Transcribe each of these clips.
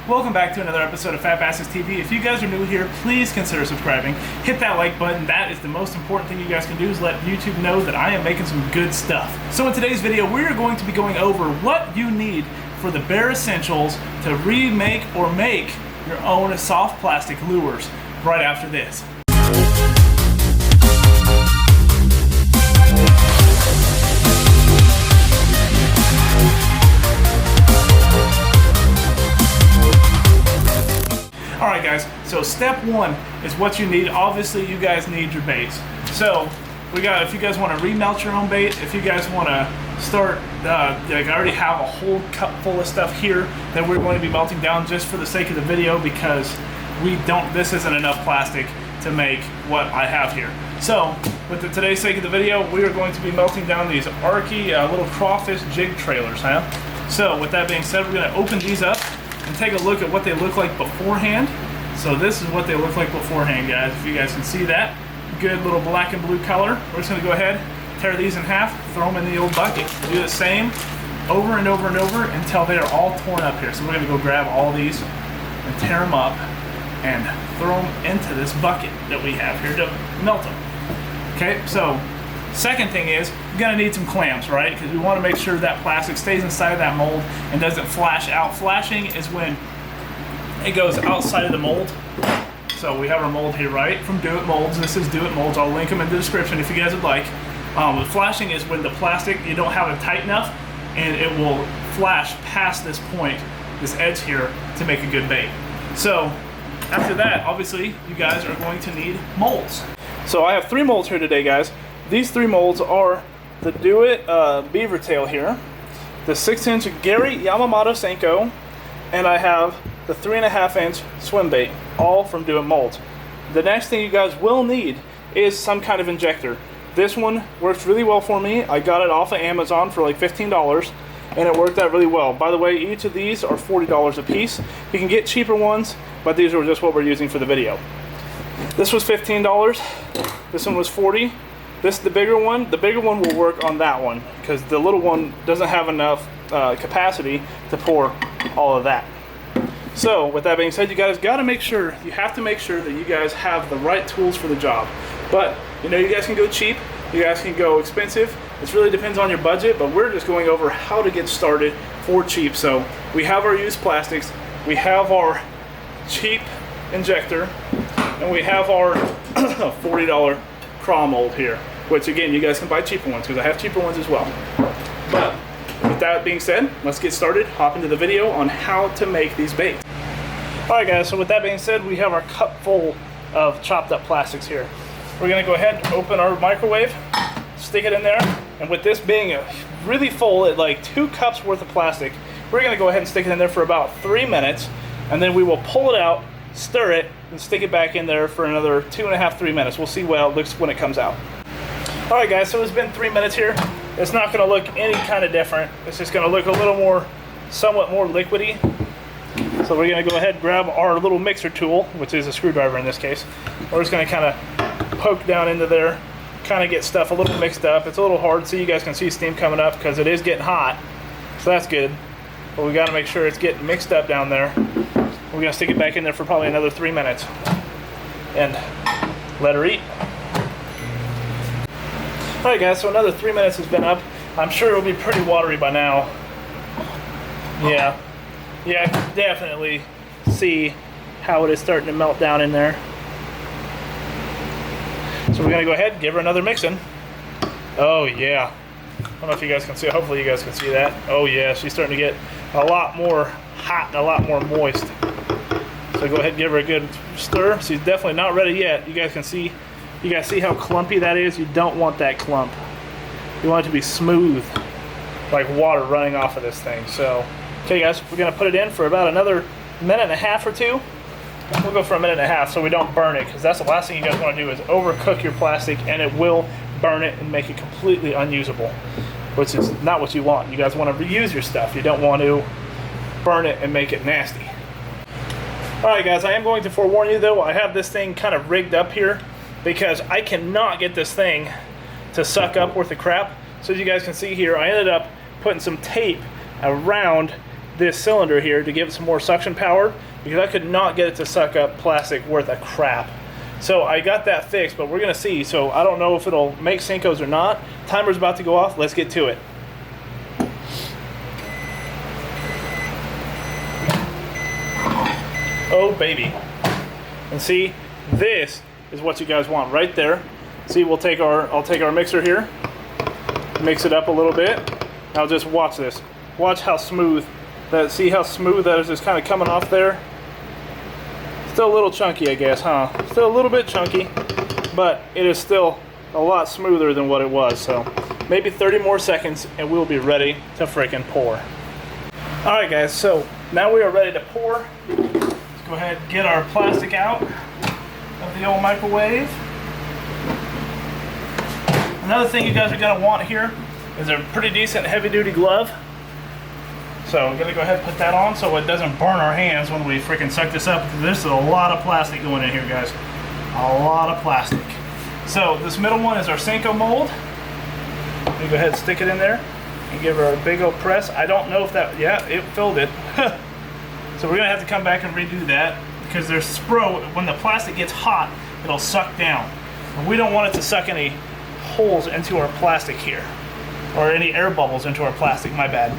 Welcome back to another episode of Fat Bastards TV. If you guys are new here, please consider subscribing. Hit that like button. That is the most important thing you guys can do, is let YouTube know that I am making some good stuff. So in today's video, we are going to be going over what you need for the bare essentials to remake or make your own soft plastic lures right after this. Alright guys, so step one is what you need. Obviously you guys need your baits. So we got, if you guys want to remelt your own bait, if you guys want to start, like I already have a whole cup full of stuff here that we're going to be melting down just for the sake of the video, because this isn't enough plastic to make what I have here. So with today's sake of the video, we are going to be melting down these Arky little crawfish jig trailers. So with that being said, we're going to open these up and take a look at what they look like beforehand. So this is what they look like beforehand, guys. If you guys can see that good little black and blue color, we're just going to go ahead, tear these in half, throw them in the old bucket. Do the same over and over and over until they are all torn up here. So we're going to go grab all these and tear them up and throw them into this bucket that we have here to melt them. Okay, so second thing is, you're going to need some clamps, right? Because we want to make sure that plastic stays inside of that mold and doesn't flash out. Flashing is when it goes outside of the mold. So we have our mold here, right? From Do It Molds. This is Do It Molds. I'll link them in the description if you guys would like. The flashing is when the plastic, you don't have it tight enough and it will flash past this point, this edge here, to make a good bait. So after that, obviously, you guys are going to need molds. So I have 3 molds here today, guys. These 3 molds are the Do It beaver tail here, the 6-inch Gary Yamamoto Senko, and I have the 3.5-inch swim bait, all from Do It Molds. The next thing you guys will need is some kind of injector. This one works really well for me. I got it off of Amazon for like $15, and it worked out really well. By the way, each of these are $40 a piece. You can get cheaper ones, but these are just what we're using for the video. This was $15. This one was $40. This is the bigger one. The bigger one will work on that one because the little one doesn't have enough capacity to pour all of that. So with that being said, you guys got to make sure, you have to make sure that you guys have the right tools for the job. But you know, you guys can go cheap, you guys can go expensive. It really depends on your budget, but we're just going over how to get started for cheap. So we have our used plastics, we have our cheap injector, and we have our $40 craw mold here, which again, you guys can buy cheaper ones because I have cheaper ones as well. But with that being said, let's get started, hop into the video on how to make these baits. Alright guys, so with that being said, we have our cup full of chopped up plastics here. We're going to go ahead and open our microwave, stick it in there, and with this being really full at like 2 cups worth of plastic, we're going to go ahead and stick it in there for about 3 minutes, and then we will pull it out, stir it, and stick it back in there for another 2.5, 3 minutes. We'll see how it looks when it comes out. Alright guys, so it's been 3 minutes here. It's not going to look any kind of different. It's just going to look a little more, somewhat more liquidy. So we're going to go ahead and grab our little mixer tool, which is a screwdriver in this case. We're just going to kind of poke down into there, kind of get stuff a little mixed up. It's a little hard so you guys can see steam coming up because it is getting hot. So that's good. But we got to make sure it's getting mixed up down there. We're going to stick it back in there for probably another 3 minutes and let her eat. Alright guys, so another 3 minutes has been up. I'm sure it'll be pretty watery by now. Yeah, I can definitely see how it is starting to melt down in there. So we're going to go ahead and give her another mixing. Oh yeah. I don't know if you guys can see, hopefully you guys can see that. Oh yeah, she's starting to get a lot more hot and a lot more moist. So go ahead and give her a good stir. She's definitely not ready yet. You guys can see, you guys see how clumpy that is? You don't want that clump. You want it to be smooth, like water running off of this thing. So, okay guys, we're gonna put it in for about another 1.5 minutes or 2, We'll go for a minute and a half so we don't burn it, because that's the last thing you guys want to do is overcook your plastic, and it will burn it and make it completely unusable, which is not what you want. You guys want to reuse your stuff. You don't want to burn it and make it nasty. Alright guys, I am going to forewarn you though, I have this thing kind of rigged up here because I cannot get this thing to suck up worth of crap. So as you guys can see here, I ended up putting some tape around this cylinder here to give it some more suction power, because I could not get it to suck up plastic worth of crap. So I got that fixed, but we're gonna see. So I don't know if it'll make Senkos or not. Timer's about to go off, let's get to it. Oh baby. And see, this is what you guys want right there. See, I'll take our mixer here, mix it up a little bit. Now just watch this. Watch how smooth that, see how smooth that is just kind of coming off there? Still a little chunky, I guess, huh? Still a little bit chunky, but it is still a lot smoother than what it was. So maybe 30 more seconds and we'll be ready to freaking pour. All right guys, so now we are ready to pour. Let's go ahead and get our plastic out of the old microwave. Another thing you guys are gonna want here is a pretty decent heavy duty glove. So I'm gonna go ahead and put that on so it doesn't burn our hands when we freaking suck this up, because this is a lot of plastic going in here, guys. A lot of plastic. So this middle one is our Senko mold. Let me go ahead and stick it in there and give her a big old press. I don't know if that, yeah, it filled it. So we're gonna have to come back and redo that, because there's spro, when the plastic gets hot, it'll suck down. And we don't want it to suck any holes into our plastic here, or any air bubbles into our plastic, my bad.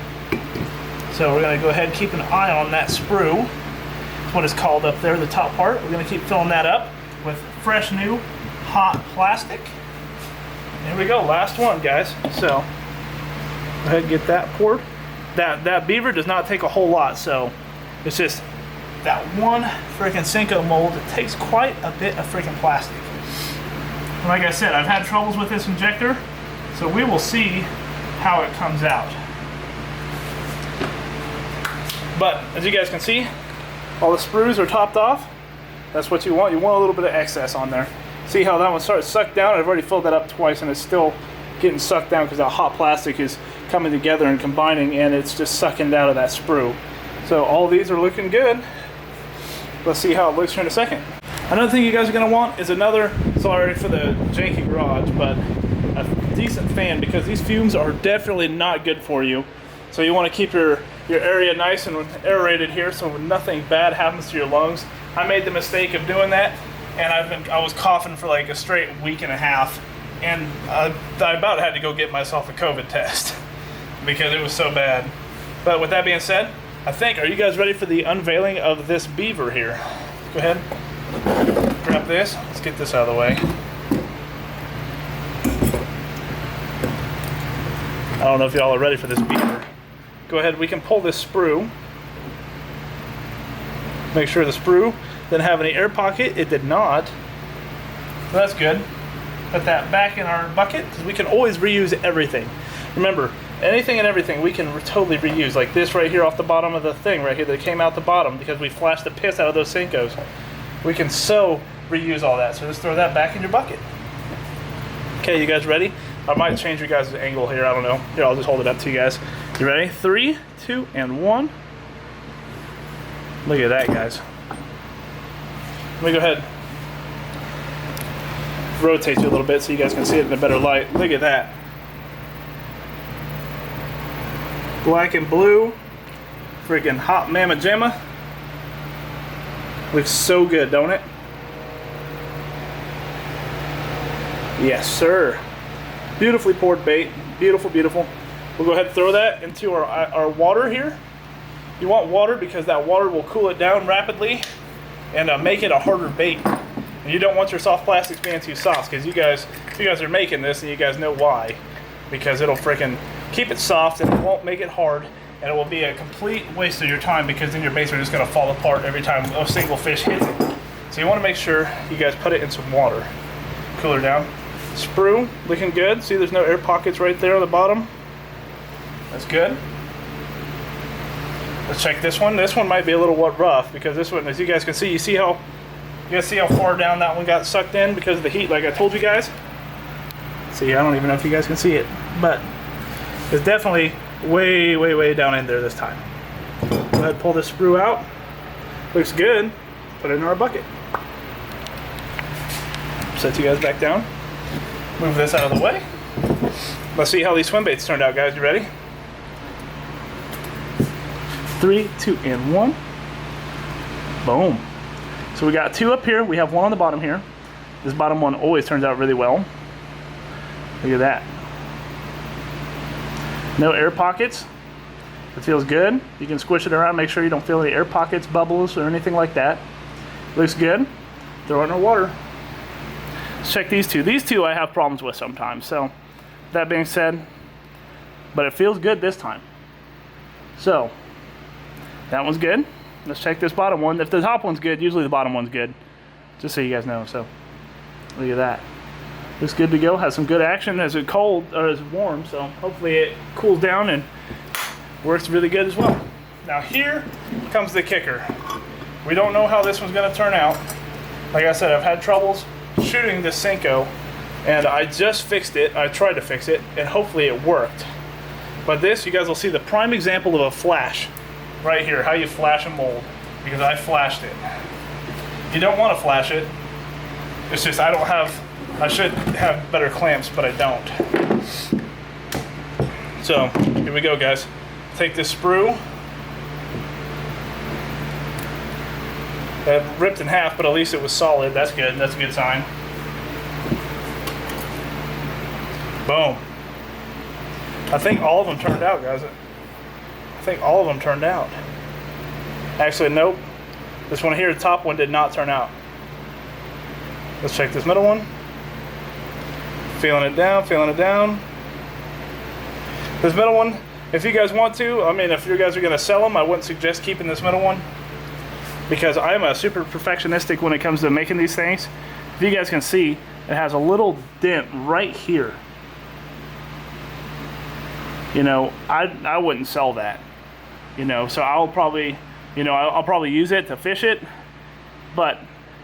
So we're gonna go ahead and keep an eye on that sprue. That's what it's called up there, the top part. We're gonna keep filling that up with fresh new hot plastic. Here we go, last one guys. So go ahead and get that poured. That beaver does not take a whole lot, so it's just that one freaking Senko mold. It takes quite a bit of freaking plastic. And like I said, I've had troubles with this injector, so we will see how it comes out. But as you guys can see, all the sprues are topped off. That's what you want. You want a little bit of excess on there. See how that one starts to suck down? I've already filled that up twice and it's still getting sucked down because that hot plastic is coming together and combining, and it's just sucking out of that sprue. So all these are looking good. Let's see how it looks here in a second. Another thing you guys are gonna want is another, sorry for the janky garage, but a decent fan, because these fumes are definitely not good for you. So you want to keep your area nice and aerated here so nothing bad happens to your lungs. I made the mistake of doing that, and I was coughing for like a straight week and a half, and I about had to go get myself a COVID test because it was so bad. But with that being said, I think, are you guys ready for the unveiling of this beaver here? Go ahead, grab this. Let's get this out of the way. I don't know if y'all are ready for this beaver. Go ahead, we can pull this sprue. Make sure the sprue didn't have any air pocket. It did not. So that's good. Put that back in our bucket, because we can always reuse everything. Remember, anything and everything we can totally reuse. Like this right here off the bottom of the thing right here that came out the bottom because we flashed the piss out of those Senkos. We can so reuse all that. So just throw that back in your bucket. Okay, you guys ready? I might change your guys' angle here, I don't know. Here, I'll just hold it up to you guys. You ready? 3, 2, and 1. Look at that, guys. Let me go ahead, rotate you a little bit so you guys can see it in a better light. Look at that. Black and blue. Freaking hot mamma jamma. Looks so good, don't it? Yes, sir. Beautifully poured bait. Beautiful, beautiful. We'll go ahead and throw that into our water here. You want water because that water will cool it down rapidly and make it a harder bait. And you don't want your soft plastics being too soft, because you guys are making this and you guys know why. Because it'll freaking keep it soft and it won't make it hard, and it will be a complete waste of your time, because then your baits are just going to fall apart every time a single fish hits it. So you want to make sure you guys put it in some water. Cool her down. Sprue, looking good. See, there's no air pockets right there on the bottom. That's good. Let's check this one. This one might be a little rough because this one, as you guys can see, you guys see how far down that one got sucked in because of the heat, like I told you guys? See, I don't even know if you guys can see it, but it's definitely way, way, way down in there this time. Go ahead, pull this sprue out. Looks good. Put it in our bucket. Set you guys back down. Move this out of the way. Let's see how these swim baits turned out, guys. You ready? 3, 2, and 1. Boom. So we got 2 up here. We have 1 on the bottom here. This bottom one always turns out really well. Look at that. No air pockets. It feels good. You can squish it around, make sure you don't feel any air pockets, bubbles, or anything like that. Looks good. Throw it in our water. Let's check these 2. These 2 I have problems with sometimes. So that being said, but it feels good this time. So that one's good. Let's check this bottom one. If the top one's good, usually the bottom one's good. Just so you guys know. So look at that. Looks good to go. Has some good action as it's cold or as warm. So hopefully it cools down and works really good as well. Now here comes the kicker. We don't know how this one's going to turn out. Like I said, I've had troubles shooting this Senko, and I just fixed it. I tried to fix it, and hopefully it worked. But this, you guys will see the prime example of a flash. Right here, how you flash a mold, because I flashed it. You don't want to flash it. It's just I should have better clamps, but I don't. So here we go, guys. Take this sprue. That ripped in half, but at least it was solid. That's good. That's a good sign. Boom. I think all of them turned out, guys. I think all of them turned out. Actually, nope. This one here, the top one, did not turn out. Let's check this middle one. Feeling it down, feeling it down. This middle one, if you guys want to, I mean, if you guys are going to sell them, I wouldn't suggest keeping this middle one, because I'm a super perfectionistic when it comes to making these things. If you guys can see, it has a little dent right here. You know, I wouldn't sell that. You know, so I'll probably, you know, I'll probably use it to fish it, but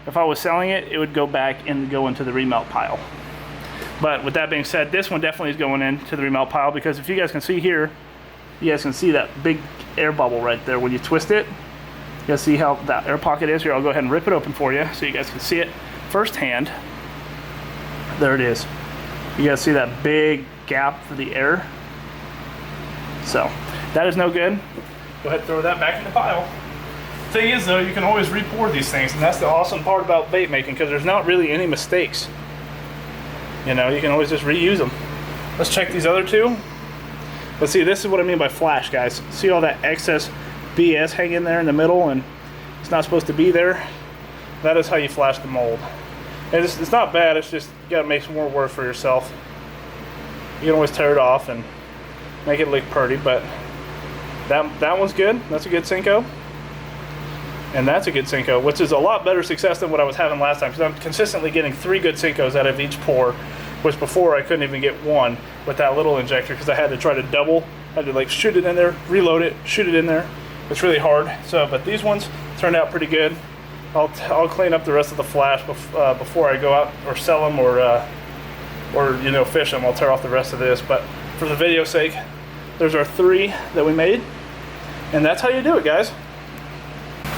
if I was selling it, it would go back and go into the remelt pile. But with that being said, this one definitely is going into the remelt pile, because if you guys can see here, you guys can see that big air bubble right there when you twist it. You guys see how that air pocket is here? I'll go ahead and rip it open for you so you guys can see it firsthand. There it is. You guys see that big gap for the air? So that is no good. Go ahead and throw that back in the pile. Thing is though, you can always re-pour these things, and that's the awesome part about bait making, because there's not really any mistakes. You know, you can always just reuse them. Let's check these other 2. Let's see, this is what I mean by flash, guys. See all that excess BS hanging there in the middle, and it's not supposed to be there? That is how you flash the mold. And it's not bad, it's just you gotta make some more work for yourself. You can always tear it off and make it look pretty, but that one's good. That's a good Senko. And that's a good Senko, which is a lot better success than what I was having last time, because I'm consistently getting 3 good Senkos out of each pour, which before I couldn't even get 1 with that little injector, because I had to try to double. I had to like shoot it in there, reload it, shoot it in there. It's really hard. So, but these ones turned out pretty good. I'll clean up the rest of the flash before I go out or sell them or you know, fish them. I'll tear off the rest of this, but for the video's sake, there's our 3 that we made, and that's how you do it, guys.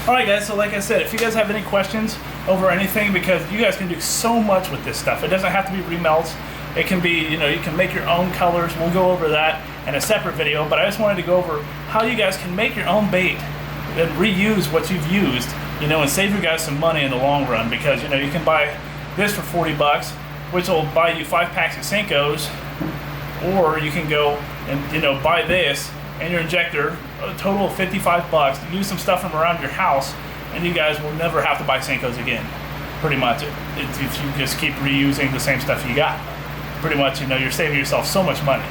Alright guys, so like I said, if you guys have any questions over anything, because you guys can do so much with this stuff. It doesn't have to be remelts. It can be, you know, you can make your own colors. We'll go over that in a separate video, but I just wanted to go over how you guys can make your own bait and reuse what you've used, you know, and save you guys some money in the long run, because, you know, you can buy this for 40 bucks, which will buy you 5 packs of Senkos, or you can go and, you know, buy this and your injector, a total of 55 bucks, use some stuff from around your house, and you guys will never have to buy Senkos again. Pretty much, if you just keep reusing the same stuff you got. Pretty much, you know, you're saving yourself so much money.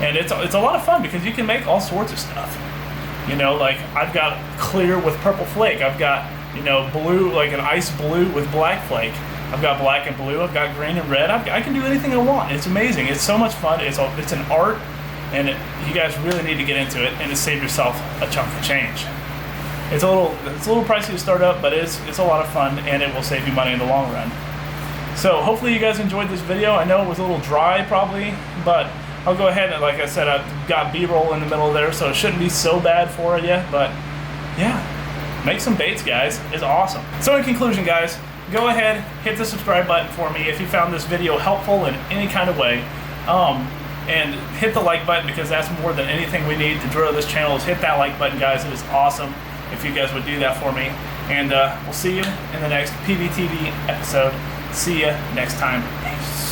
And it's a lot of fun, because you can make all sorts of stuff. You know, like I've got clear with purple flake. I've got, you know, blue, like an ice blue with black flake. I've got black and blue. I've got green and red. I can do anything I want. It's amazing. It's so much fun. It's an art. and you guys really need to get into it and to save yourself a chunk of change. It's a little pricey to start up, but it's a lot of fun, and it will save you money in the long run. So hopefully you guys enjoyed this video. I know it was a little dry probably, but I'll go ahead and, like I said, I've got B-roll in the middle there, so it shouldn't be so bad for you. But yeah, make some baits, guys. It's awesome. So in conclusion, guys, go ahead, hit the subscribe button for me if you found this video helpful in any kind of way. And hit the like button, because that's more than anything we need to grow this channel. Is hit that like button, guys. It is awesome if you guys would do that for me. And we'll see you in the next PBTV episode. See you next time. Peace.